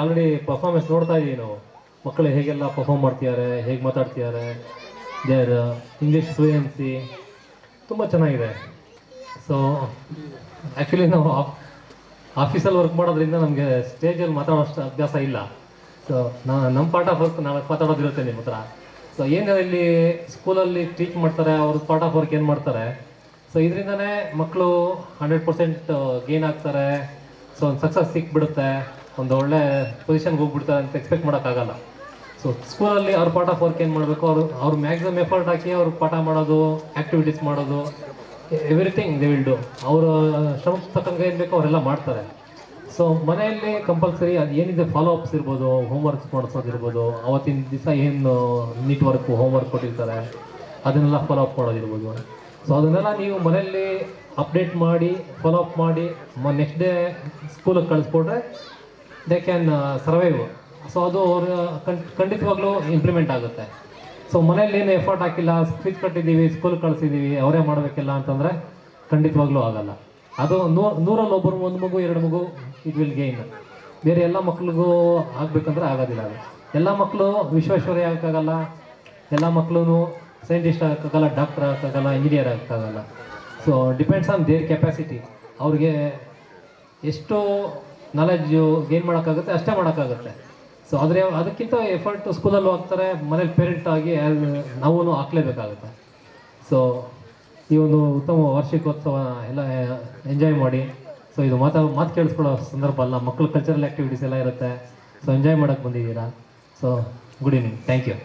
Already performance ನೋಡ್ತಾ ಇದ್ದೀವಿ ನಾವು. ಮಕ್ಕಳು ಹೇಗೆಲ್ಲ ಪರ್ಫಾರ್ಮ್ ಮಾಡ್ತಿದ್ದಾರೆ, ಹೇಗೆ ಮಾತಾಡ್ತಿದ್ದಾರೆ, ದೇರ್ ಇಂಗ್ಲೀಷ್ ಫ್ಲೂಯೆನ್ಸಿ ತುಂಬ ಚೆನ್ನಾಗಿದೆ. ಸೊ ಆ್ಯಕ್ಚುಲಿ ನಾವು ಆಫೀಸಲ್ಲಿ ವರ್ಕ್ ಮಾಡೋದ್ರಿಂದ ನಮಗೆ ಸ್ಟೇಜಲ್ಲಿ ಮಾತಾಡೋಷ್ಟು ಅಭ್ಯಾಸ ಇಲ್ಲ. ಸೊ ನಮ್ಮ ಪಾರ್ಟ್ ಆಫ್ ವರ್ಕ್ ನಾಳೆ ಮಾತಾಡೋದಿರುತ್ತೆ ನಿಮ್ಮ ಹತ್ರ. ಸೊ ಏನು ಇಲ್ಲಿ ಸ್ಕೂಲಲ್ಲಿ ಟೀಚ್ ಮಾಡ್ತಾರೆ, ಅವ್ರ ಪಾರ್ಟ್ ಆಫ್ ವರ್ಕ್ ಏನು ಮಾಡ್ತಾರೆ. ಸೊ ಇದರಿಂದನೇ ಮಕ್ಕಳು 100% ಗೇನ್ ಆಗ್ತಾರೆ. ಸೊ ಒಂದು ಸಕ್ಸಸ್ ಸಿಕ್ಬಿಡುತ್ತೆ, ಒಂದು ಒಳ್ಳೆ ಪೊಸಿಷನ್ಗೆ ಹೋಗ್ಬಿಡ್ತಾರೆ ಅಂತ ಎಕ್ಸ್ಪೆಕ್ಟ್ ಮಾಡೋಕ್ಕಾಗಲ್ಲ. ಸೊ ಸ್ಕೂಲಲ್ಲಿ ಅವ್ರ ಪಾರ್ಟ್ ಆಫ್ ವರ್ಕ್ ಏನು ಮಾಡಬೇಕು, ಅವ್ರು ಮ್ಯಾಕ್ಸಿಮಮ್ ಎಫರ್ಟ್ ಹಾಕಿ ಅವ್ರು ಪಾಠ ಮಾಡೋದು, ಆ್ಯಕ್ಟಿವಿಟೀಸ್ ಮಾಡೋದು, ಎವ್ರಿಥಿಂಗ್ ದೇ ವಿಲ್ ಡು. ಅವರು ಶ್ರಮಕ್ಕೆ ತಕ್ಕಂಗೆ ಏನು ಬೇಕೋ ಅವರೆಲ್ಲ ಮಾಡ್ತಾರೆ. ಸೊ ಮನೆಯಲ್ಲಿ ಕಂಪಲ್ಸರಿ ಅದು ಏನಿದೆ ಫಾಲೋ ಅಪ್ಸ್ ಇರ್ಬೋದು, ಹೋಮ್ವರ್ಕ್ಸ್ ಮಾಡಿಸೋದಿರ್ಬೋದು, ಅವತ್ತಿನ ದಿವಸ ಏನು ನೀಟ್ ವರ್ಕು ಹೋಮ್ವರ್ಕ್ ಕೊಟ್ಟಿರ್ತಾರೆ ಅದನ್ನೆಲ್ಲ ಫಾಲೋ ಅಪ್ ಮಾಡೋದಿರ್ಬೋದು. ಸೊ ಅದನ್ನೆಲ್ಲ ನೀವು ಮನೆಯಲ್ಲಿ ಅಪ್ಡೇಟ್ ಮಾಡಿ ಫಾಲೋ ಅಪ್ ಮಾಡಿ ನೆಕ್ಸ್ಟ್ ಡೇ ಸ್ಕೂಲಿಗೆ ಕಳಿಸ್ಕೊಟ್ರೆ ದೇ ಕ್ಯಾನ್ ಸರ್ವೈವ್. ಸೊ ಅದು ಅವ್ರ ಖಂಡಿತವಾಗ್ಲೂ ಇಂಪ್ಲಿಮೆಂಟ್ ಆಗುತ್ತೆ. ಸೊ ಮನೇಲಿ ಏನು ಎಫರ್ಟ್ ಹಾಕಿಲ್ಲ, ಫೀಸ್ ಕಟ್ಟಿದ್ದೀವಿ, ಸ್ಕೂಲ್ಗೆ ಕಳಿಸಿದ್ದೀವಿ, ಅವರೇ ಮಾಡಬೇಕಿಲ್ಲ ಅಂತಂದರೆ ಖಂಡಿತವಾಗ್ಲೂ ಆಗಲ್ಲ. ಅದು ನೂರಲ್ಲಿ ಒಬ್ಬರು, ಒಂದು ಮಗು, ಎರಡು ಮಗು ಇಟ್ ವಿಲ್ ಗೇನ್. ಬೇರೆ ಎಲ್ಲ ಮಕ್ಳಿಗೂ ಆಗಬೇಕಂದ್ರೆ ಆಗೋದಿಲ್ಲ. ಅದು ಎಲ್ಲ ಮಕ್ಕಳು ವಿಶ್ವೇಶ್ವರಯ್ಯ ಆಗೋಕ್ಕಾಗಲ್ಲ, ಎಲ್ಲ ಮಕ್ಕಳು ಸೈಂಟಿಸ್ಟ್ ಆಗೋಕ್ಕಾಗಲ್ಲ, ಡಾಕ್ಟರ್ ಆಗೋಕ್ಕಾಗಲ್ಲ, ಇಂಜಿನಿಯರ್ ಆಗೋಕ್ಕಾಗಲ್ಲ. So depends on their capacity. ಅವ್ರಿಗೆ ಎಷ್ಟು ನಾಲೆಡ್ಜು ಗೇನ್ ಮಾಡೋಕ್ಕಾಗುತ್ತೆ ಅಷ್ಟೇ ಮಾಡೋಕ್ಕಾಗುತ್ತೆ. ಸೊ ಆದರೆ ಅದಕ್ಕಿಂತ ಎಫರ್ಟ್ ಸ್ಕೂಲಲ್ಲೂ ಹಾಕ್ತಾರೆ, ಮನೇಲಿ ಪೇರೆಂಟ್ ಆಗಿ ನಾವು ಹಾಕ್ಲೇಬೇಕಾಗುತ್ತೆ. ಸೊ ಈ ಒಂದು ಉತ್ತಮ ವಾರ್ಷಿಕೋತ್ಸವ ಎಲ್ಲ ಎಂಜಾಯ್ ಮಾಡಿ. ಸೊ ಇದು ಮಾತು ಕೇಳಿಸ್ಕೊಳ್ಳೋ ಸಂದರ್ಭ ಅಲ್ಲ, ಮಕ್ಕಳು ಕಲ್ಚರಲ್ ಆ್ಯಕ್ಟಿವಿಟೀಸ್ ಎಲ್ಲ ಇರುತ್ತೆ. ಸೊ ಎಂಜಾಯ್ ಮಾಡೋಕ್ಕೆ ಬಂದಿದ್ದೀರಾ. So good evening, thank you.